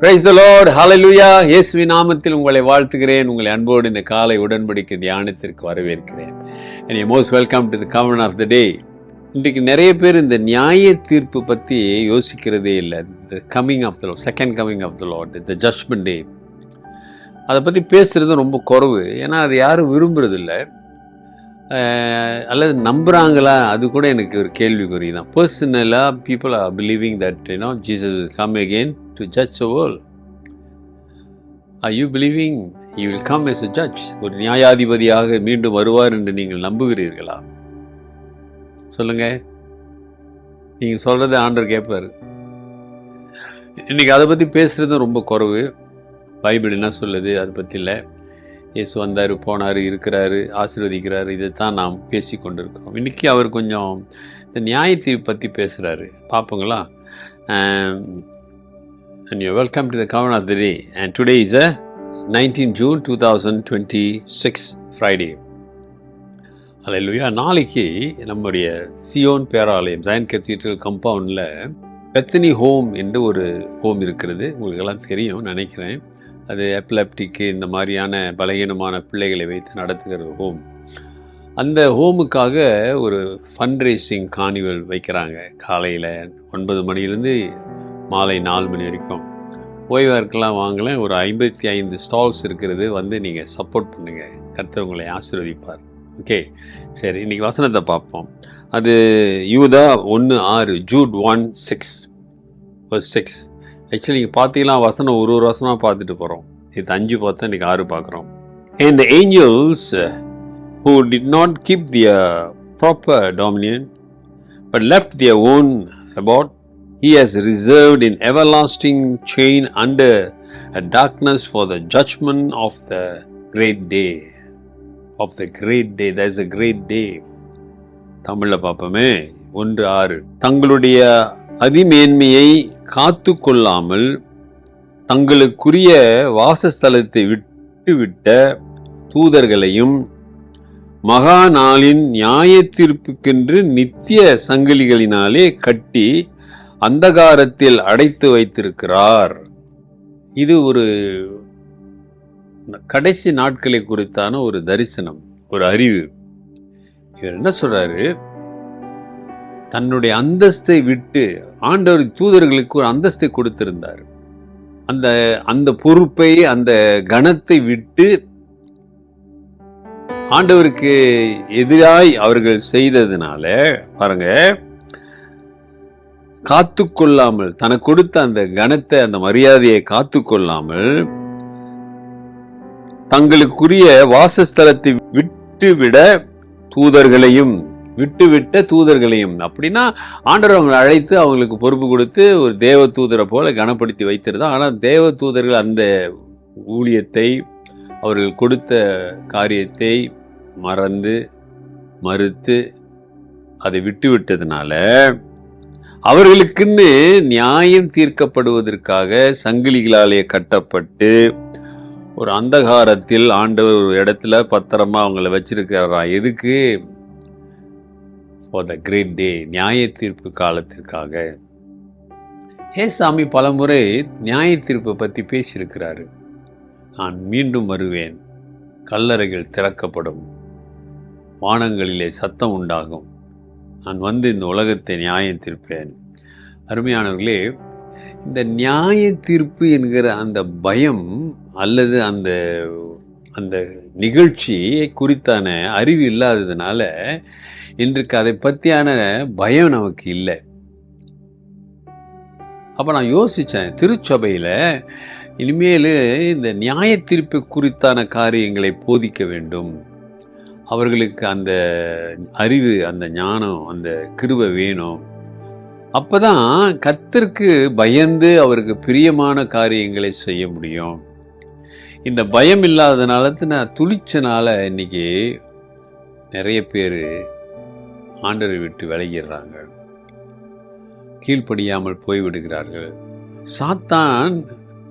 Praise the Lord, ஹல்லேலூயா. இயேசுவின் நாமத்தில் உங்களை வாழ்த்துகிறேன். உங்களை அன்போடு இந்த காலை உடன்படிக்கை தியானத்திற்கு வரவேற்கிறேன். And you most welcome to the covenant of the day. இன்றைக்கு நிறைய பேர் இந்த நியாய தீர்ப்பு பற்றி யோசிக்கிறதே இல்லை. The coming of the Lord, second coming of the Lord, the judgment day. அதை பற்றி பேசுகிறது ரொம்ப குறைவு. ஏன்னா அது யாரும் விரும்புறதில்லை, அல்லது நம்புகிறாங்களா, அது கூட எனக்கு ஒரு கேள்விக்குறி தான். பர்சனலாக people are believing that Jesus will come again to judge the world. Are you believing he will come as a judge? ஒரு நியாயாதிபதியாக மீண்டும் வருவார் என்று நீங்கள் நம்புகிறீர்களா? சொல்லுங்க. நீங்கள் சொல்கிறத ஆண்டவர் கேட்பார். இன்றைக்கி அதை பற்றி பேசுகிறது ரொம்ப குறைவு. பைபிள் என்ன சொல்லுது அதை பற்றி இல்லை. இயேசு வந்தார், போனார், இருக்கிறாரு, ஆசீர்வதிக்கிறாரு, இதை தான் நாம் பேசி கொண்டிருக்கிறோம். இன்றைக்கி அவர் கொஞ்சம் இந்த நியாய தீர்ப்பு பற்றி பேசுகிறாரு. பார்ப்போங்களா? And you're welcome to the covenant of the day. And today is 19 June 2026 Friday. Hallelujah. நாளைக்கு நம்முடைய சியோன் பேராலயம் ஜாயன் கத்தீட்ரல் கம்பவுண்டில் பெத்தனி ஹோம் என்று ஒரு ஹோம் இருக்கிறது. உங்களுக்கெல்லாம் தெரியும் நினைக்கிறேன். அது எப்லெப்டிக்கு இந்த மாதிரியான பலகீனமான பிள்ளைகளை வைத்து நடத்துகிற ஹோம். அந்த ஹோமுக்காக ஒரு ஃபண்ட் ரேசிங் கார்னிவல் வைக்கிறாங்க. காலையில் 9 மணிலேருந்து மாலை 4 மணி வரைக்கும். ஓய்வாக இருக்கலாம், வாங்கலாம். ஒரு 55 ஸ்டால்ஸ் இருக்கிறது. வந்து நீங்கள் சப்போர்ட் பண்ணுங்கள். கர்த்தர் உங்களை ஆசீர்வதிப்பார். ஓகே, சரி. இன்றைக்கி வசனத்தை பார்ப்போம். அது யூதா 1:6, ஜூட் 1:6. ஆக்சுவலி நீங்கள் பார்த்தீங்கன்னா வசனம் ஒரு வசனமாக பார்த்துட்டு போகிறோம். இது 5 பார்த்தா இன்றைக்கி 6 பார்க்குறோம். And the angels who did not keep their proper dominion but left their own about, he has reserved in everlasting chain under a darkness for the judgment of the great day. Of the great day. There is a great day. தமிழில் பார்ப்போமே. 1:6. தங்களுடைய அதிமேன்மையை காத்து கொள்ளாமல் தங்களுக்குரிய வாசஸ்தலத்தை விட்டுவிட்ட தூதர்களையும் மகா நாளின் நியாய தீர்ப்புக்கென்று நித்திய சங்கிலிகளினாலே கட்டி அந்தகாரத்தில் அடைத்து வைத்திருக்கிறார். இது ஒரு கடைசி நாட்களை குறித்தான ஒரு தரிசனம், ஒரு அறிவு. இவர் என்ன சொல்றாரு? தன்னுடைய அந்தஸ்தை விட்டு, ஆண்டவர் தூதர்களுக்கு ஒரு அந்தஸ்தை கொடுத்திருந்தார். அந்த பொறுப்பை, அந்த கணத்தை விட்டு ஆண்டவருக்கு எதிராய் அவர்கள் செய்ததுனால பாருங்க, காத்து கொள்ளாமல், தனக்கு கொடுத்த அந்த கணத்தை, அந்த மரியாதையை காத்து கொள்ளாமல் தங்களுக்குரிய வாசஸ்தலத்தை விட்டுவிட தூதர்களையும் விட்டுவிட்ட தூதர்களையும், அப்படின்னா ஆண்டவர் அவங்களை அழைத்து அவங்களுக்கு பொறுப்பு கொடுத்து ஒரு தேவ தூதரை போல கனப்படுத்தி வைத்திருந்தான். ஆனால் தேவ தூதர்கள் அந்த ஊழியத்தை, அவர்கள் கொடுத்த காரியத்தை மறுத்து அதை விட்டுவிட்டதுனால அவர்களுக்குன்னு நியாயம் தீர்க்கப்படுவதற்காக சங்கிலிகளாலே கட்டப்பட்டு ஒரு அந்தகாரத்தில் ஆண்டவர் ஒரு இடத்துல பத்திரமா அவங்கள வச்சிருக்கிறாரா. எதுக்கு? ஃபார் த கிரேட் டே, நியாய தீர்ப்பு காலத்திற்காக. ஏசாமி பலமுறை நியாய தீர்ப்பை பற்றி பேசியிருக்கிறாரு. நான் மீண்டும் வருவேன், கல்லறைகள் திறக்கப்படும், வானங்களிலே சத்தம் உண்டாகும், நான் வந்து இந்த உலகத்தை நியாயம் தீர்ப்பேன். அருமையானவர்களே, இந்த நியாய தீர்ப்பு என்கிற அந்த பயம் அல்லது அந்த நிகழ்ச்சியை குறித்தான அறிவு இல்லாததுனால இன்றைக்கு அதை பற்றியான பயம் நமக்கு இல்லை. அப்போ நான் யோசித்தேன், திருச்சபையில் இனிமேல் இந்த நியாய தீர்ப்பு குறித்தான காரியங்களை போதிக்க வேண்டும். அவர்களுக்கு அந்த அறிவு, அந்த ஞானம், அந்த கிருபை வேணும். அப்போ தான் கர்த்தருக்கு பயந்து அவருக்கு பிரியமான காரியங்களை செய்ய முடியும். இந்த பயம் இல்லாதனால துளிச்சனால இன்னைக்கு நிறைய பேர் ஆண்டவரை விட்டு விலகிடுறாங்க, கீழ்ப்படியாமல் போய்விடுகிறார்கள். சாத்தான்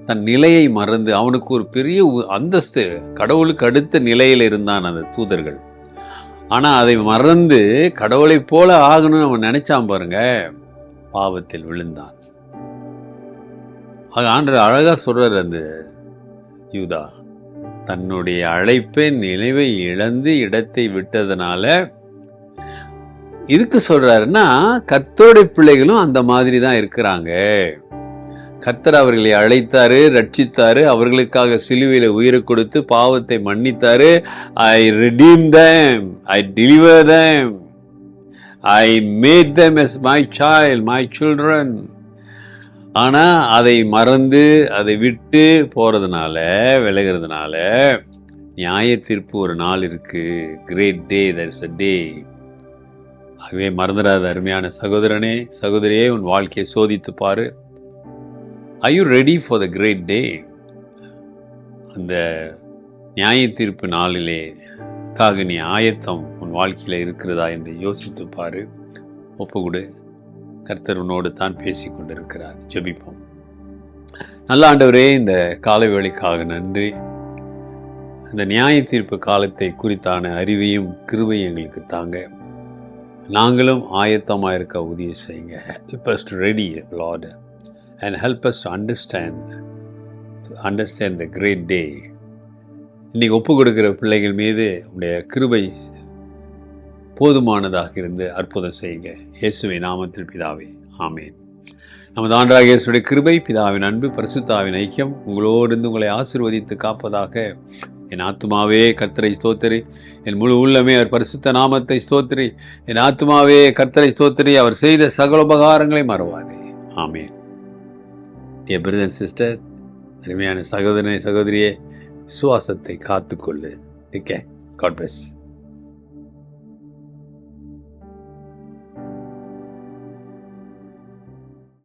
தன் நிலையை மறந்து, அவனுக்கு ஒரு பெரிய அந்தஸ்து, கடவுளுக்கு அடுத்த நிலையில் இருந்தான் அந்த தூதர்கள். ஆனால் அதை மறந்து கடவுளை போல ஆகணும்னு அவன் நினைச்சான் பாருங்க, பாவத்தில் விழுந்தான். ஆண்டவர் அழகா சொல்றாரு, அந்த யூதா தன்னுடைய அழைப்பை நினைவை இழந்து இடத்தை விட்டதுனால இதுக்கு சொல்றாருன்னா, கர்த்தருடைய பிள்ளைகளும் அந்த மாதிரி தான் இருக்கிறாங்க. கர்த்தர் அவர்களை அழைத்தாரு, ரட்சித்தாரு, அவர்களுக்காக சிலுவையில உயிரை கொடுத்து பாவத்தை மன்னித்தாரு. ஐ redeem them, I deliver them, I made them as my child, my children. ஆனா அதை மறந்து அதை விட்டு போறதுனால, விலகிறதுனால நியாய தீர்ப்பு ஒரு நாள் இருக்கு. Great day, there is a day. ஆகவே மறந்துடாத அருமையான சகோதரனே, சகோதரியே, உன் வாழ்க்கையை சோதித்து பாரு. Are you ready for the great day? அந்த நியாய தீர்ப்பு நாளிலே நீ ஆயத்தம் உன் வாழ்க்கையில் இருக்கிறதா என்று யோசித்து பாரு. ஒப்புக்கொடு. கர்த்தர் உன்னோடு தான் பேசி கொண்டிருக்கிறார். ஜெபிப்போம். நல்ல ஆண்டவரே, இந்த காலை வேளைக்காக நன்றி. இந்த நியாய தீர்ப்பு காலத்தை குறித்தான அறிவையும் கிருபையும் எங்களுக்கு தாங்க. நாங்களும் ஆயத்தமாக இருக்க உதவி செய்யுங்க. Help us to ready, Lord, and help us to understand the great day. இன்னைக்கு ஒப்பு கொடுக்கிற பிள்ளைகள் மீது உடைய கிருபை போதுமானதாக இருந்து அற்புதம் செய்யுங்க. இயேசுவின் நாமத்தில் பிதாவே, ஆமென். நமது ஆண்டவராகிய இயேசுவுடைய கிருபை, பிதாவின் அன்பு, பரிசுத்தாவின் ஐக்கியம் உங்களோடு இருந்து உங்களை ஆசீர்வதித்து காப்பதாக. என் ஆத்துமாவே கர்த்தரை ஸ்தோத்திரி, என் முழு உள்ளமே அவர் பரிசுத்த நாமத்தை ஸ்தோத்திரி. என் ஆத்துமாவே கர்த்தரை ஸ்தோத்திரி, அவர் செய்த சகல உபகாரங்களை மறவாதே. ஆமென். Dear brother and sister, அருமையான சகோதரனே, சகோதரியே, விசுவாசத்தை காத்துக்கொள்ளு. God bless.